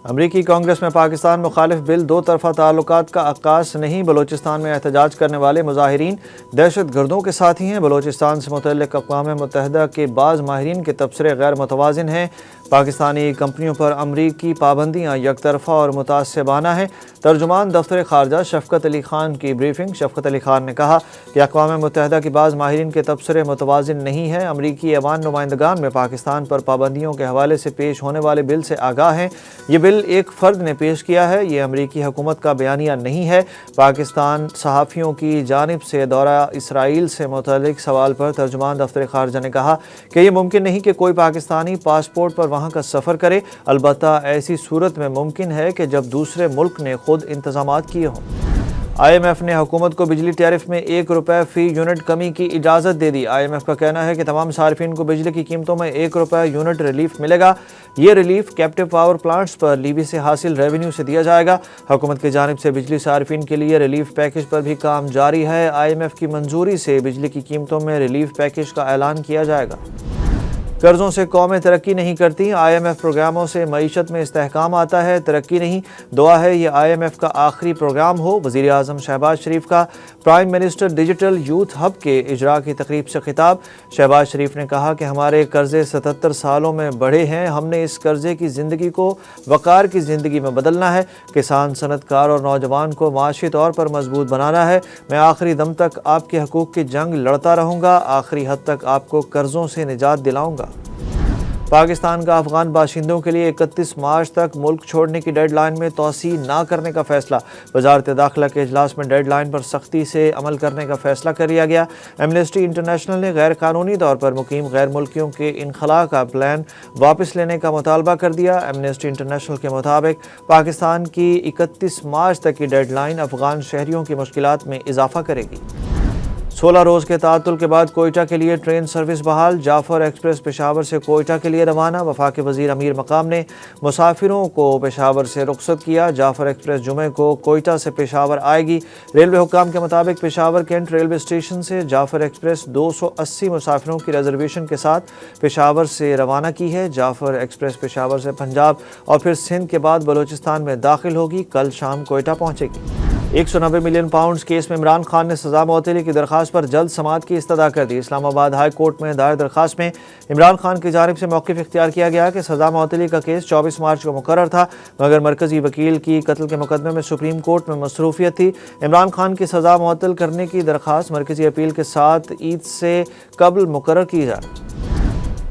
امریکی کانگریس میں پاکستان مخالف بل دو طرفہ تعلقات کا عکاس نہیں۔ بلوچستان میں احتجاج کرنے والے مظاہرین دہشت گردوں کے ساتھی ہیں۔ بلوچستان سے متعلق اقوام متحدہ کے بعض ماہرین کے تبصرے غیر متوازن ہیں۔ پاکستانی کمپنیوں پر امریکی پابندیاں یک طرفہ اور متعصبانہ ہیں۔ ترجمان دفتر خارجہ شفقت علی خان کی بریفنگ۔ شفقت علی خان نے کہا کہ اقوام متحدہ کے بعض ماہرین کے تبصرے متوازن نہیں ہیں۔ امریکی ایوان نمائندگان میں پاکستان پر پابندیوں کے حوالے سے پیش ہونے والے بل سے آگاہ ہیں۔ یہ بل ایک فرد نے پیش کیا ہے، یہ امریکی حکومت کا بیانیہ نہیں ہے۔ پاکستان صحافیوں کی جانب سے دورہ اسرائیل سے متعلق سوال پر ترجمان دفتر خارجہ نے کہا کہ یہ ممکن نہیں کہ کوئی پاکستانی پاسپورٹ پر وہاں کا سفر کرے، البتہ ایسی صورت میں ممکن ہے کہ جب دوسرے ملک نے خود انتظامات کیے ہوں۔ آئی ایم ایف نے حکومت کو بجلی ٹیرف میں ₹1 فی یونٹ کمی کی اجازت دے دی۔ آئی ایم ایف کا کہنا ہے کہ تمام صارفین کو بجلی کی قیمتوں میں ₹1 یونٹ ریلیف ملے گا۔ یہ ریلیف کیپٹیو پاور پلانٹس پر لیوی سے حاصل ریونیو سے دیا جائے گا۔ حکومت کی جانب سے بجلی صارفین کے لیے ریلیف پیکج پر بھی کام جاری ہے۔ آئی ایم ایف کی منظوری سے بجلی کی قیمتوں میں ریلیف پیکج کا اعلان کیا جائے گا۔ قرضوں سے قومیں ترقی نہیں کرتی، آئی ایم ایف پروگراموں سے معیشت میں استحکام آتا ہے، ترقی نہیں۔ دعا ہے یہ آئی ایم ایف کا آخری پروگرام ہو۔ وزیر اعظم شہباز شریف کا prime minister digital youth hub کے اجراء کی تقریب سے خطاب۔ شہباز شریف نے کہا کہ ہمارے قرضے 77 سالوں میں بڑھے ہیں، ہم نے اس قرضے کی زندگی کو وقار کی زندگی میں بدلنا ہے۔ کسان، صنعت کار اور نوجوان کو معاشی طور پر مضبوط بنانا ہے۔ میں آخری دم تک آپ کے حقوق کی جنگ لڑتا رہوں گا، آخری حد تک آپ کو قرضوں سے نجات دلاؤں گا۔ پاکستان کا افغان باشندوں کے لیے 31 مارچ تک ملک چھوڑنے کی ڈیڈ لائن میں توسیع نہ کرنے کا فیصلہ۔ وزارت داخلہ کے اجلاس میں ڈیڈ لائن پر سختی سے عمل کرنے کا فیصلہ کر لیا گیا۔ ایمنسٹی انٹرنیشنل نے غیر قانونی طور پر مقیم غیر ملکیوں کے انخلاء کا پلان واپس لینے کا مطالبہ کر دیا۔ ایمنسٹی انٹرنیشنل کے مطابق پاکستان کی 31 مارچ تک کی ڈیڈ لائن افغان شہریوں کی مشکلات میں اضافہ کرے گی۔ 16 روز کے تعطل کے بعد کوئٹہ کے لیے ٹرین سروس بحال۔ جعفر ایکسپریس پشاور سے کوئٹہ کے لیے روانہ۔ وفاقی وزیر امیر مقام نے مسافروں کو پشاور سے رخصت کیا۔ جعفر ایکسپریس جمعے کو کوئٹہ سے پشاور آئے گی۔ ریلوے حکام کے مطابق پشاور کینٹ ریلوے اسٹیشن سے جعفر ایکسپریس 280 مسافروں کی ریزرویشن کے ساتھ پشاور سے روانہ کی ہے۔ جعفر ایکسپریس پشاور سے پنجاب اور پھر سندھ کے بعد بلوچستان میں داخل ہوگی، کل شام کوئٹہ پہنچے گی۔ 190 ملین پاؤنڈز کیس میں عمران خان نے سزا معطلی کی درخواست پر جلد سماعت کی استدعا کر دی۔ اسلام آباد ہائی کورٹ میں دائر درخواست میں عمران خان کی جانب سے موقف اختیار کیا گیا کہ سزا معطلی کا کیس 24 مارچ کو مقرر تھا، مگر مرکزی وکیل کی قتل کے مقدمے میں سپریم کورٹ میں مصروفیت تھی۔ عمران خان کی سزا معطل کرنے کی درخواست مرکزی اپیل کے ساتھ عید سے قبل مقرر کی جائے۔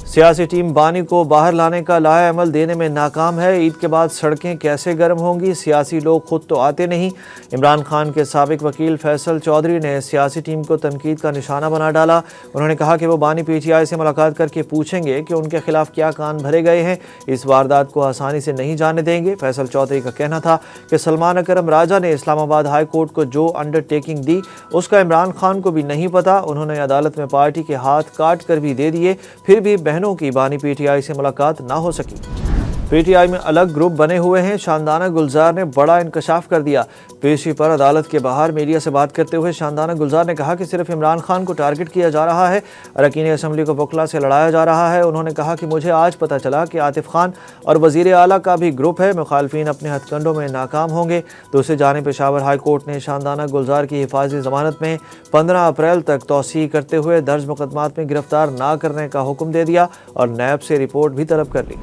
سیاسی ٹیم بانی کو باہر لانے کا لائحہ عمل دینے میں ناکام ہے۔ عید کے بعد سڑکیں کیسے گرم ہوں گی؟ سیاسی لوگ خود تو آتے نہیں۔ عمران خان کے سابق وکیل فیصل چودھری نے سیاسی ٹیم کو تنقید کا نشانہ بنا ڈالا۔ انہوں نے کہا کہ وہ بانی پی ٹی آئی سے ملاقات کر کے پوچھیں گے کہ ان کے خلاف کیا کان بھرے گئے ہیں، اس واردات کو آسانی سے نہیں جانے دیں گے۔ فیصل چودھری کا کہنا تھا کہ سلمان اکرم راجہ نے اسلام آباد ہائی کورٹ کو جو انڈر ٹیکنگ دی اس کا عمران خان کو بھی نہیں پتا۔ انہوں نے عدالت میں پارٹی کے ہاتھ کاٹ کر بھی دے دیے، پھر بھی بہنوں کی بانی پی ٹی آئی سے ملاقات نہ ہو سکی۔ پی ٹی آئی میں الگ گروپ بنے ہوئے ہیں۔ شاندانہ گلزار نے بڑا انکشاف کر دیا۔ پیشی پر عدالت کے باہر میڈیا سے بات کرتے ہوئے شاندانہ گلزار نے کہا کہ صرف عمران خان کو ٹارگٹ کیا جا رہا ہے، اراکین اسمبلی کو وکلا سے لڑایا جا رہا ہے۔ انہوں نے کہا کہ مجھے آج پتہ چلا کہ عاطف خان اور وزیر اعلیٰ کا بھی گروپ ہے، مخالفین اپنے ہتھ کنڈوں میں ناکام ہوں گے۔ دوسری جانب پشاور ہائی کورٹ نے شاندانہ گلزار کی حفاظتی ضمانت میں 15 اپریل تک توسیع کرتے ہوئے درج مقدمات میں گرفتار نہ کرنے کا حکم دے دیا اور نیب سے رپورٹ بھی طلب کر لی۔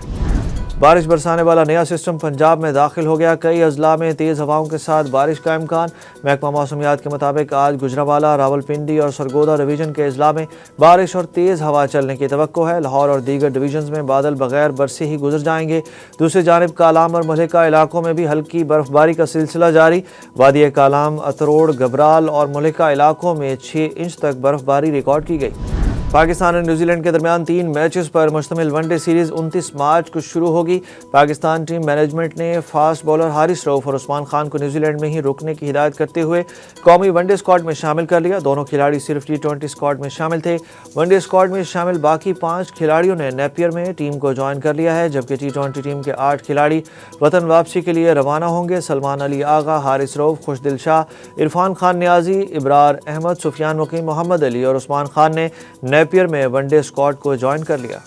بارش برسانے والا نیا سسٹم پنجاب میں داخل ہو گیا۔ کئی اضلاع میں تیز ہواؤں کے ساتھ بارش کا امکان۔ محکمہ موسمیات کے مطابق آج گجرانوالہ، راولپنڈی اور سرگودا ڈویژن کے اضلاع میں بارش اور تیز ہوا چلنے کی توقع ہے۔ لاہور اور دیگر ڈویژنز میں بادل بغیر برسے ہی گزر جائیں گے۔ دوسری جانب کالام اور ملکہ علاقوں میں بھی ہلکی برف باری کا سلسلہ جاری۔ وادی کالام، اتروڑ، گبرال اور ملکہ علاقوں میں 6 انچ تک برف باری ریکارڈ کی گئی۔ پاکستان اور نیوزی لینڈ کے درمیان 3 میچز پر مشتمل ون ڈے سیریز 29 مارچ کو شروع ہوگی۔ پاکستان ٹیم مینجمنٹ نے فاسٹ بولر حارث رؤف اور عثمان خان کو نیوزی لینڈ میں ہی رکنے کی ہدایت کرتے ہوئے قومی ون ڈے اسکواڈ میں شامل کر لیا۔ دونوں کھلاڑی صرف T20 اسکواڈ میں شامل تھے۔ ون ڈے اسکواڈ میں شامل باقی 5 کھلاڑیوں نے نیپیئر میں ٹیم کو جوائن کر لیا ہے، جبکہ T20 ٹیم کے 8 کھلاڑی وطن واپسی کے لیے روانہ ہوں گے۔ سلمان علی آغا، حارث رؤف، خوشدل شاہ، عرفان خان نیازی، ابرار احمد، سفیان وکیم، محمد علی اور عثمان خان نے نیپیئر میں ون ڈے اسکواڈ کو جوائن کر لیا۔